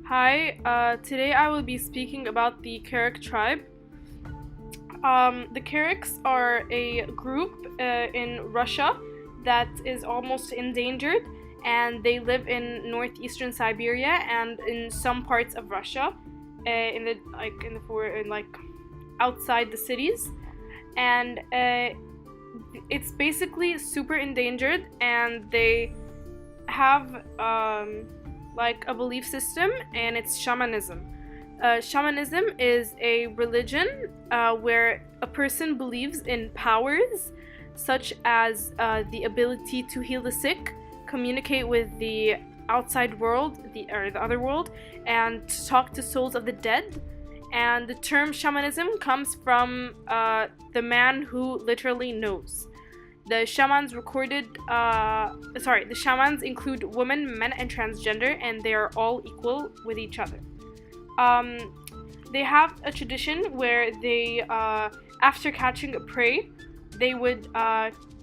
Hi, today I will be speaking about the Kerek tribe. The Kereks are a group in Russia that is almost endangered, and they live in northeastern Siberia and in some parts of Russia, in outside the cities, and it's basically super endangered, and they have a belief system, and it's shamanism. Shamanism is a religion where a person believes in powers such as the ability to heal the sick, communicate with the outside world, the other world, and to talk to souls of the dead. And the term shamanism comes from the man who literally knows. The shamans include women, men, and transgender, and they are all equal with each other. They have a tradition where they, after catching a prey, they would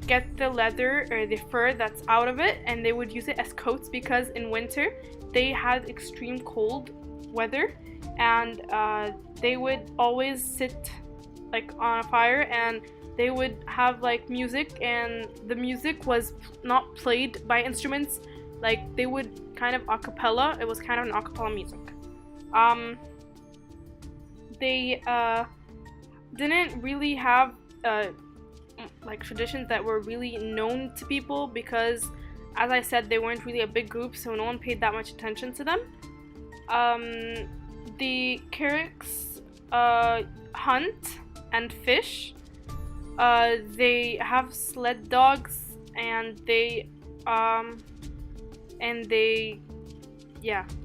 get the leather or the fur that's out of it, and they would use it as coats because in winter they had extreme cold weather, and they would always sit on a fire, and they would have music, and the music was not played by instruments. They would kind of a cappella. It was kind of an a cappella music. They didn't really have traditions that were really known to people because, as I said, they weren't really a big group, so no one paid that much attention to them. The Kereks hunt and fish. They have sled dogs, and they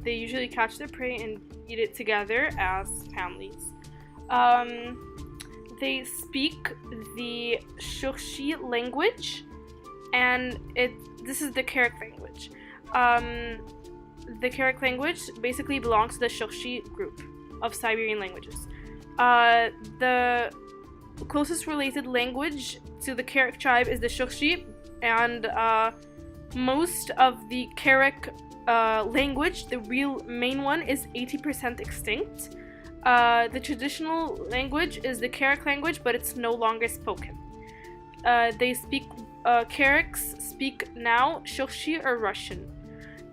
usually catch their prey and eat it together as families. They speak the Shukshi language, and this is the Kerek language. The Kerek language basically belongs to the Shukshi group of Siberian languages. The closest related language to the Kerek tribe is the Shukshi, and most of the Kerek language, the real main one, is 80% extinct. The traditional language is the Kerek language, but it's no longer spoken. Kereks speak now Shukshi or Russian.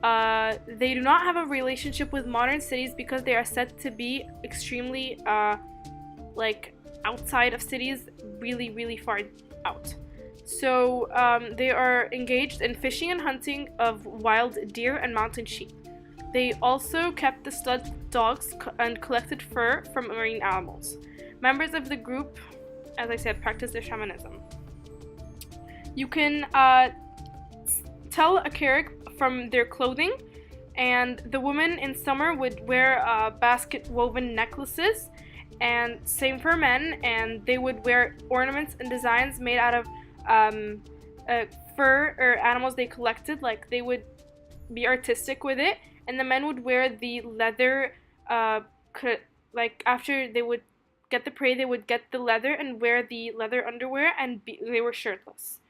They do not have a relationship with modern cities because they are said to be extremely outside of cities, really, really far out. So they are engaged in fishing and hunting of wild deer and mountain sheep. They also kept the sled dogs and collected fur from marine animals. Members of the group, as I said, practice their shamanism. You can tell a Kerek from their clothing, and the women in summer would wear basket woven necklaces, and same for men, and they would wear ornaments and designs made out of fur or animals they collected. They would be artistic with it, and the men would wear the leather, after they would get the prey, they would get the leather and wear the leather underwear, and they were shirtless.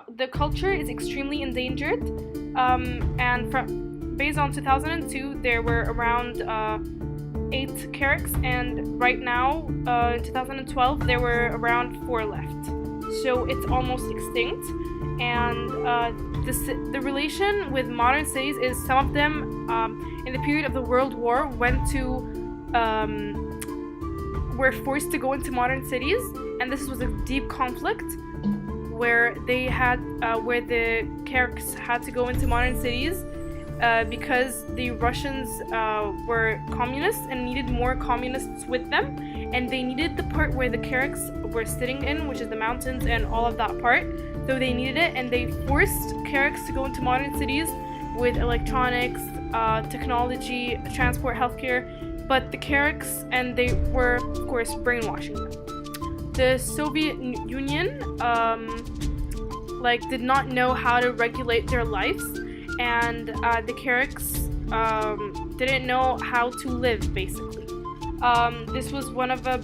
The culture is extremely endangered, and based on 2002, there were around 8 Kereks, and right now, in 2012, there were around 4 left. So it's almost extinct, and the relation with modern cities is some of them, in the period of the World War, were forced to go into modern cities, and this was a deep conflict where where the Kereks had to go into modern cities because the Russians were communists and needed more communists with them, and they needed the part where the Kereks were sitting in, which is the mountains and all of that part. So they needed it, and they forced Kereks to go into modern cities with electronics, technology, transport, healthcare. But the Kereks, and they were, of course, brainwashing them. The Soviet Union did not know how to regulate their lives, and the Kereks didn't know how to live, basically. This was one of the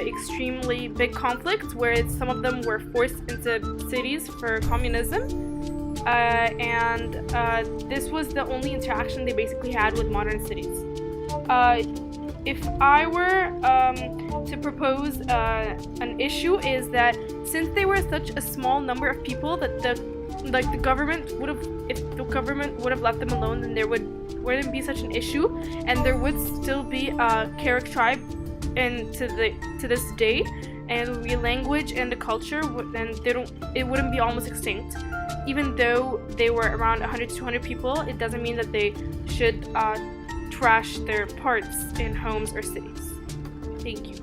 extremely big conflicts where some of them were forced into cities for communism, and this was the only interaction they basically had with modern cities. If I were to propose an issue, is that since they were such a small number of people, that the government would have, if the government would have left them alone, then there wouldn't be such an issue, and there would still be a Kerek tribe and to this day, and it would be a language and a culture, and it wouldn't be almost extinct. Even though they were around 100 to 200 people, it doesn't mean that they should trash their parts in homes or cities. Thank you.